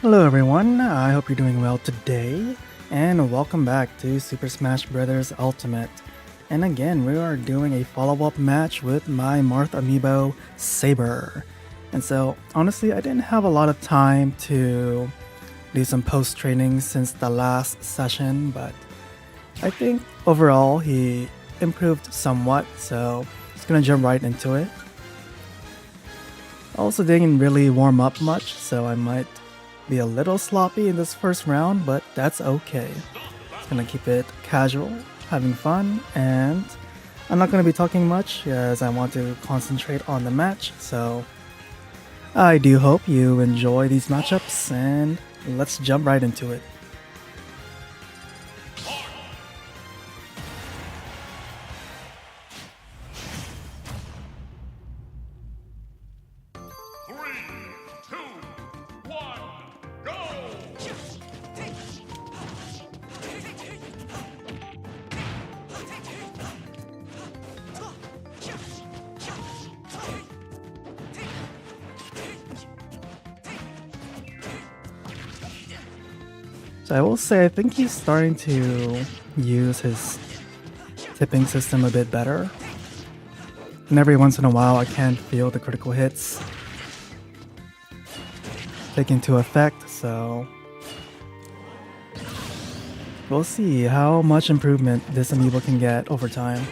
Hello everyone, I hope you're doing well today, and welcome back to Super Smash Bros. Ultimate. And again, we are doing a follow-up match with my Marth amiibo, Saber. And so, honestly, I didn't have a lot of time to do some post-training since the last session, but I think overall he improved somewhat, so just gonna jump right into it. Also didn't really warm up much, so I might be a little sloppy in this first round, but that's okay. Just gonna keep it casual, having fun, and I'm not gonna be talking much as I want to concentrate on the match, so I do hope you enjoy these matchups, and let's jump right into it. So I will say I think he's starting to use his tipping system a bit better. And every once in a while I can feel the critical hits take into effect, so we'll see how much improvement this amiibo can get over time.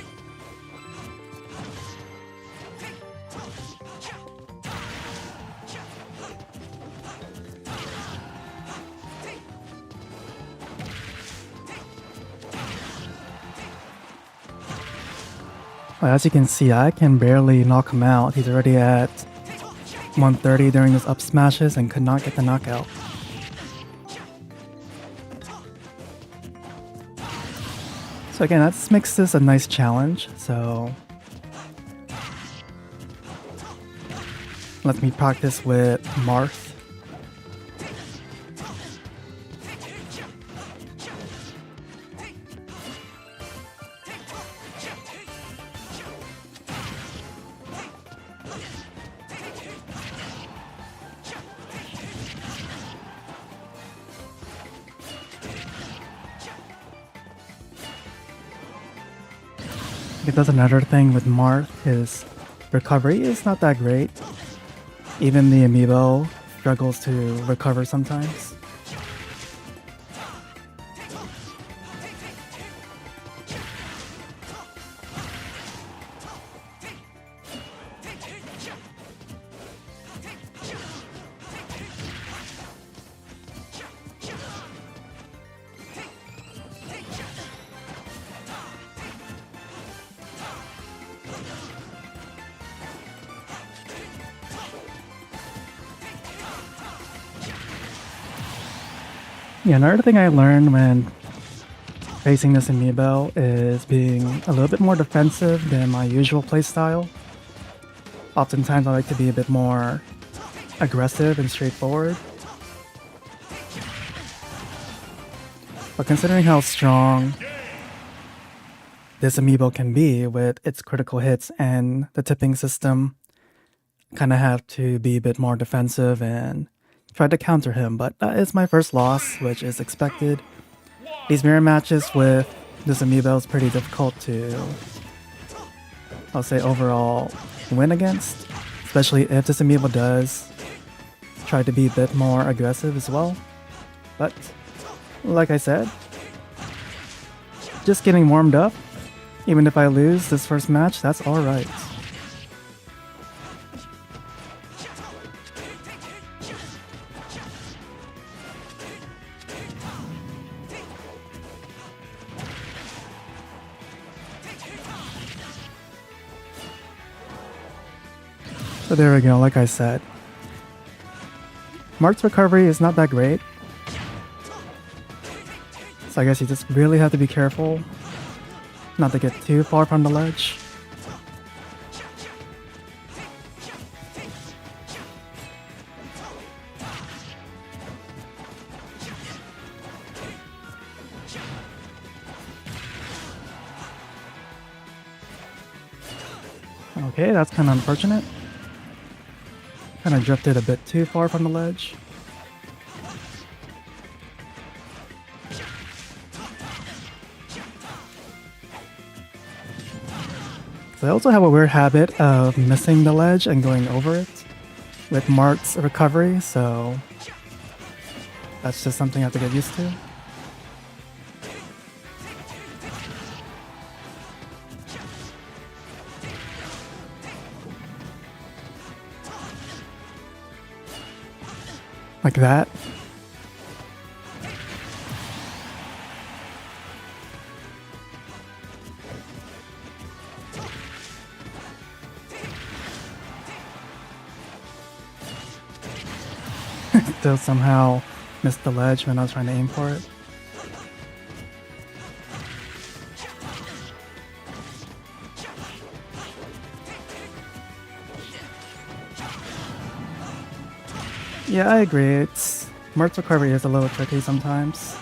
Well, as you can see, I can barely knock him out. He's already at 130 during his up smashes and could not get the knockout. So again, that makes this a nice challenge, so let me practice with Marth. Because another thing with Marth, his recovery is not that great. Even the amiibo struggles to recover sometimes. Yeah, another thing I learned when facing this amiibo is being a little bit more defensive than my usual playstyle. Oftentimes I like to be a bit more aggressive and straightforward. But considering how strong this amiibo can be with its critical hits and the tipping system, kind of have to be a bit more defensive and try to counter him, but that is my first loss, which is expected. These mirror matches with this amiibo is pretty difficult to, I'll say, overall win against, especially if this amiibo does try to be a bit more aggressive as well. But like I said, just getting warmed up. Even if I lose this first match, that's alright. So there we go, like I said. Marth's recovery is not that great. So I guess you just really have to be careful not to get too far from the ledge. Okay, that's kind of unfortunate. Kind of drifted a bit too far from the ledge. So I also have a weird habit of missing the ledge and going over it with Marth's recovery, so that's just something I have to get used to. Like that. Still somehow missed the ledge when I was trying to aim for it. Yeah, I agree. Marth's recovery is a little tricky sometimes.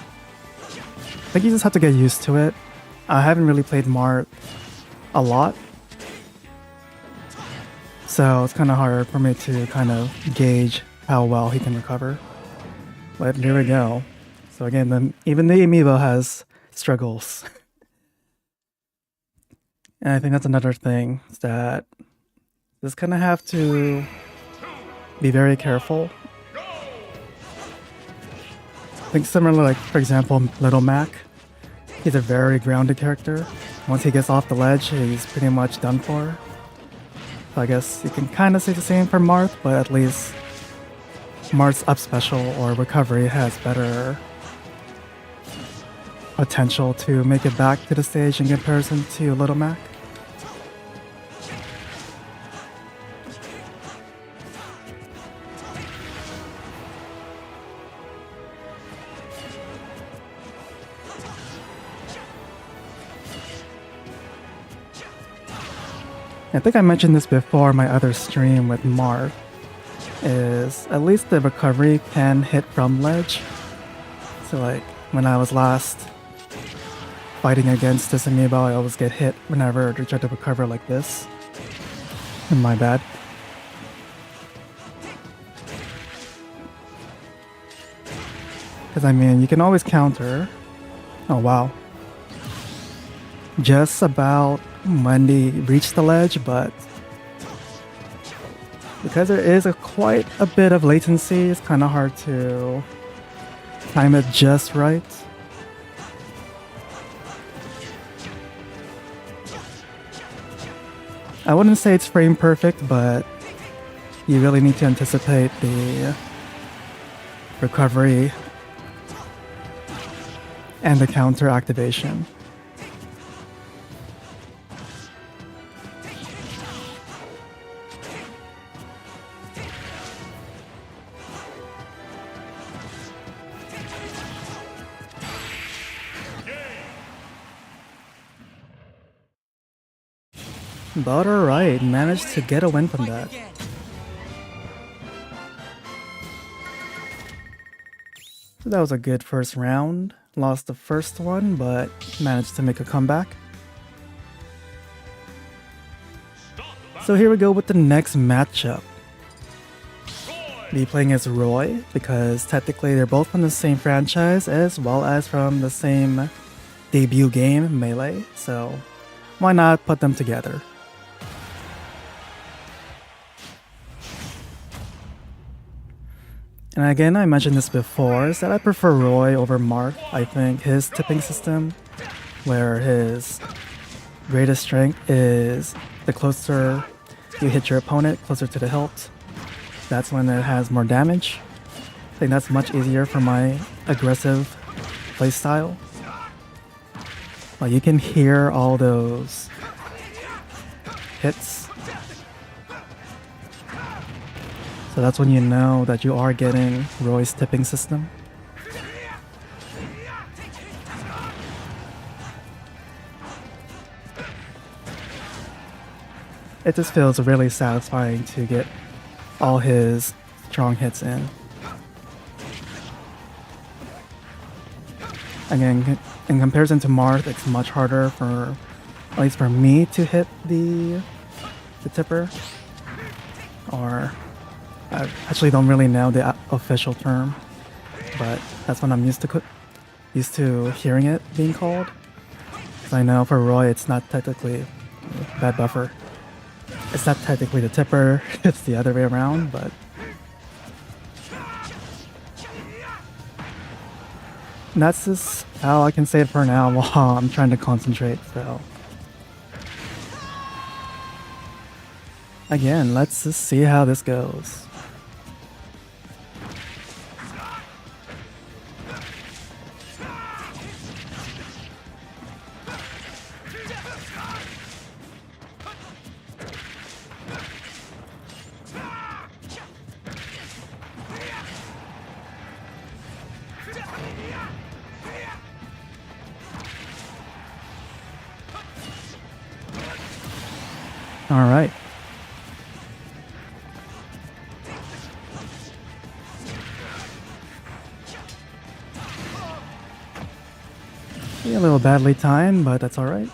I think you just have to get used to it. I haven't really played Marth a lot, so it's kind of hard for me to kind of gauge how well he can recover. But here we go. So again, even the amiibo has struggles. And I think that's another thing, is that just kind of have to be very careful. I think similar, like, for example, Little Mac. He's a very grounded character. Once he gets off the ledge, he's pretty much done for. So I guess you can kind of say the same for Marth, but at least Marth's up special or recovery has better potential to make it back to the stage in comparison to Little Mac. I think I mentioned this before, my other stream with Marth, is at least the recovery can hit from ledge. So like, when I was last fighting against this amiibo, I always get hit whenever I try to recover like this. My bad. Because I mean, you can always counter. Oh wow. Just about when they reach the ledge, but because there is quite a bit of latency, it's kind of hard to time it just right. I wouldn't say it's frame perfect, but you really need to anticipate the recovery and the counter activation. But alright, managed to get a win from that. So that was a good first round. Lost the first one, but managed to make a comeback. So here we go with the next matchup. Be playing as Roy, because technically they're both from the same franchise as well as from the same debut game, Melee, so why not put them together? And again, I mentioned this before, is that I prefer Roy over Marth. I think his tipping system, where his greatest strength is the closer you hit your opponent, closer to the hilt, that's when it has more damage. I think that's much easier for my aggressive playstyle. Like, you can hear all those hits. So that's when you know that you are getting Roy's tipping system. It just feels really satisfying to get all his strong hits in. Again, in comparison to Marth, it's much harder for, at least for me, to hit the tipper. Or I actually don't really know the official term, but that's what I'm used to hearing it being called. So I know for Roy, it's not technically bad buffer. It's not technically the tipper, it's the other way around, but that's just how I can say it for now while I'm trying to concentrate, so. Again, let's just see how this goes. All right. A little badly timed, but that's all right.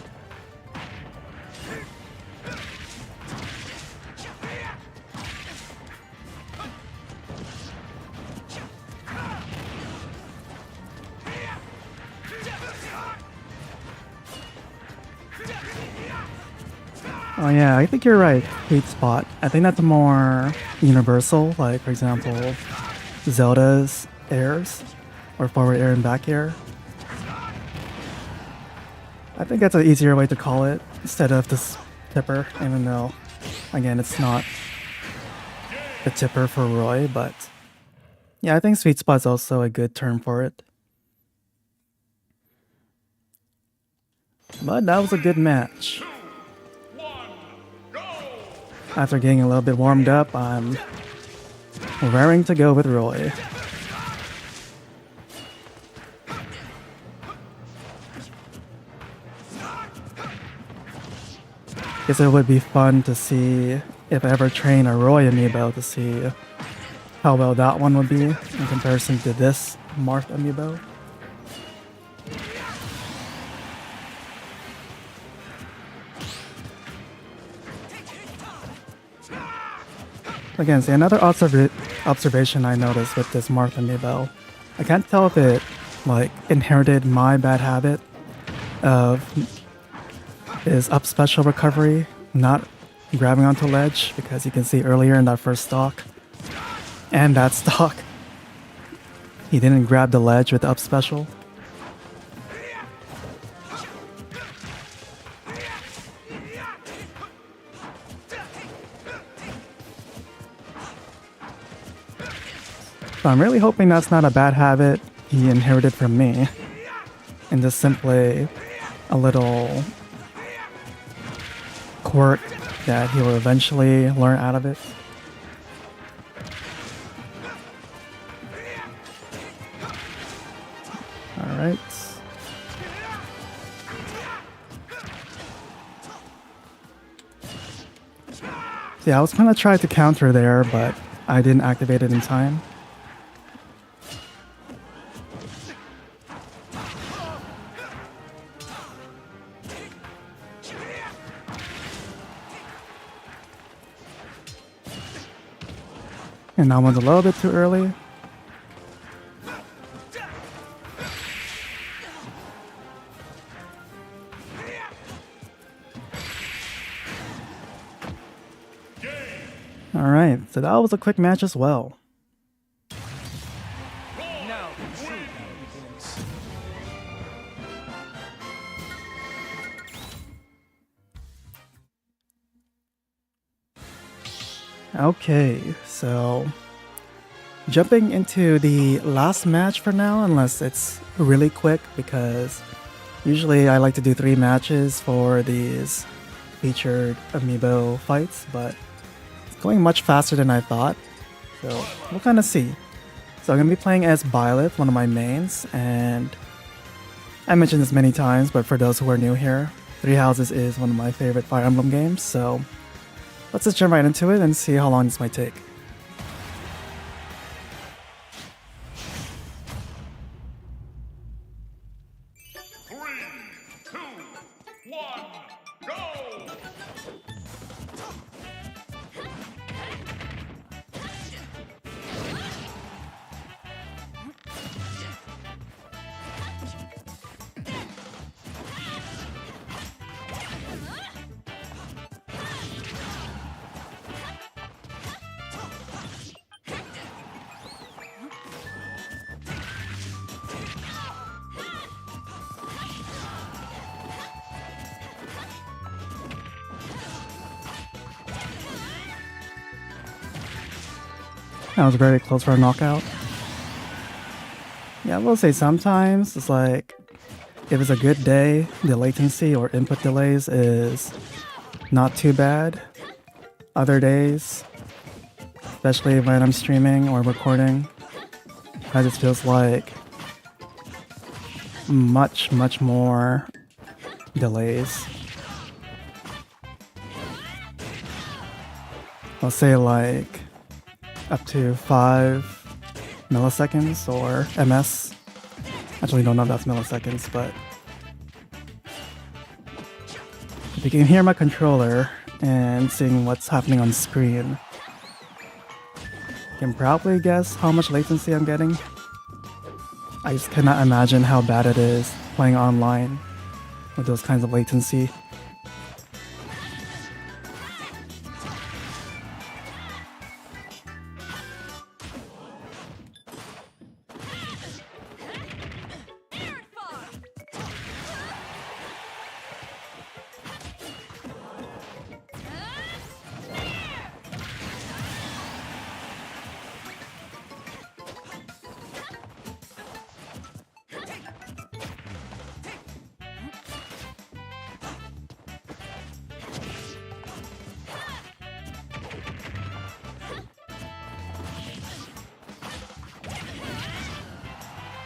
Oh yeah, I think you're right. Sweet spot. I think that's more universal. Like for example, Zelda's airs, or forward air and back air. I think that's an easier way to call it instead of this tipper, even though, again, it's not the tipper for Roy, but yeah, I think sweet spot's also a good term for it. But that was a good match. After getting a little bit warmed up, I'm raring to go with Roy. Guess it would be fun to see if I ever train a Roy amiibo to see how well that one would be in comparison to this Marth amiibo. Again, see, another observation I noticed with this Marth amiibo, I can't tell if it like inherited my bad habit of is up special recovery, not grabbing onto ledge, because you can see earlier in that first stock and that stock, he didn't grab the ledge with up special. So I'm really hoping that's not a bad habit he inherited from me, and just simply a little quirk that he will eventually learn out of it. Alright. Yeah, I was gonna try to counter there, but I didn't activate it in time. And that one's a little bit too early. Alright, so that was a quick match as well. Okay, so jumping into the last match for now, unless it's really quick, because usually I like to do 3 matches for these featured amiibo fights, but it's going much faster than I thought, so we'll kind of see. So I'm going to be playing as Byleth, one of my mains, and I mentioned this many times, but for those who are new here, Three Houses is one of my favorite Fire Emblem games, so let's just jump right into it and see how long this might take. That was very close for a knockout. Yeah, I will say sometimes it's like if it's a good day, the latency or input delays is not too bad. Other days, especially when I'm streaming or recording, it just feels like much more delays. I'll say like up to 5 milliseconds or ms. Actually, don't know if that's milliseconds, but if you can hear my controller and seeing what's happening on screen, you can probably guess how much latency I'm getting. I just cannot imagine how bad it is playing online with those kinds of latency.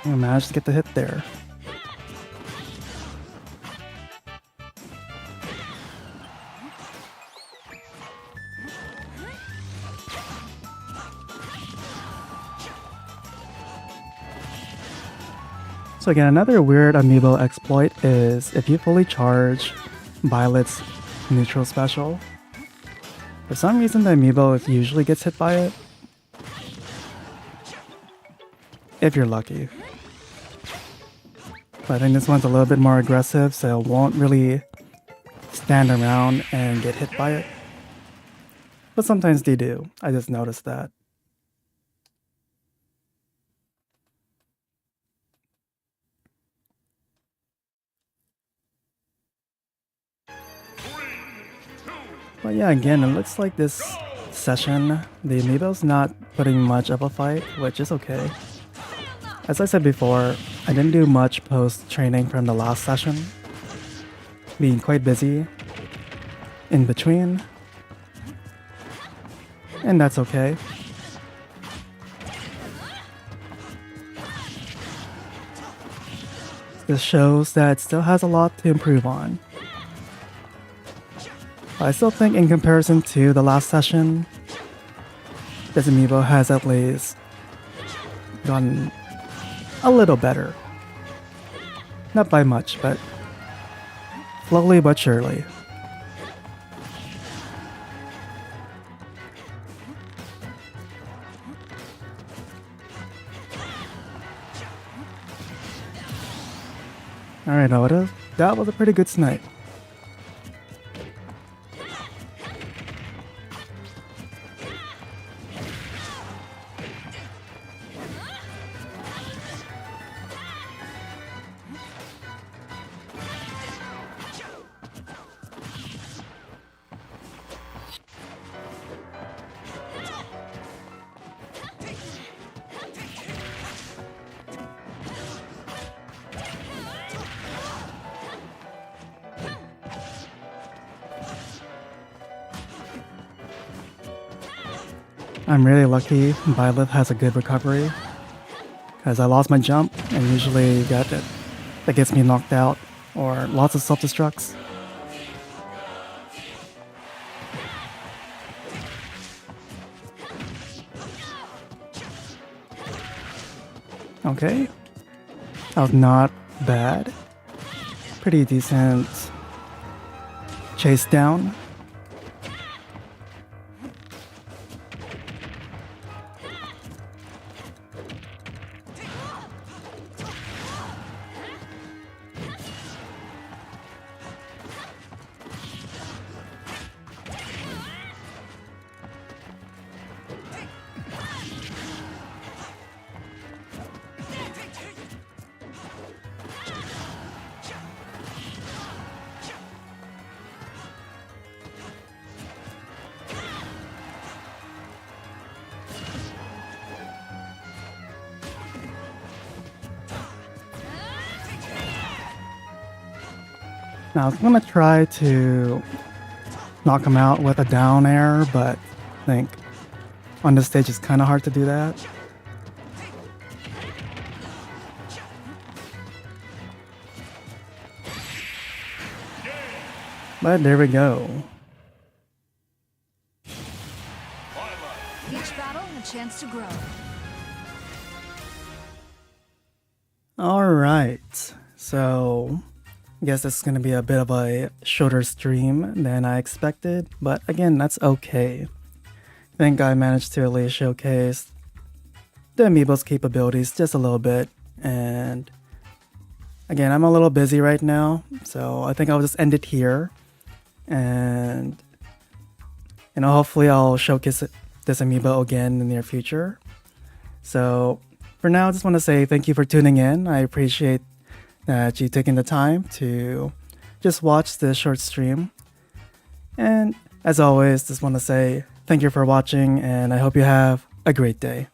I managed to get the hit there. So again, another weird amiibo exploit is if you fully charge Byleth's neutral special, for some reason the amiibo usually gets hit by it. If you're lucky. But I think this one's a little bit more aggressive, so it won't really stand around and get hit by it. But sometimes they do. I just noticed that. But yeah, again, it looks like this session, the amiibo's not putting much of a fight, which is okay. As I said before, I didn't do much post-training from the last session, being quite busy in between, and that's okay. This shows that it still has a lot to improve on. I still think in comparison to the last session, this amiibo has at least gotten a little better. Not by much, but slowly but surely. Alright, Oda, that was a pretty good snipe. I'm really lucky Byleth has a good recovery, because I lost my jump and usually that gets me knocked out or lots of self-destructs. Okay, that was not bad. Pretty decent chase down. Now I was gonna try to knock him out with a down air, but I think on this stage it's kind of hard to do that. But there we go. Each battle, a chance to grow. Alright, so I guess this is going to be a bit of a shorter stream than I expected, but again, that's okay. I think I managed to at least showcase the amiibo's capabilities just a little bit, and again, I'm a little busy right now, so I think I'll just end it here, and hopefully I'll showcase this amiibo again in the near future. So for now, I just want to say thank you for tuning in. I appreciate that you taking the time to just watch this short stream. And as always, just want to say thank you for watching, and I hope you have a great day.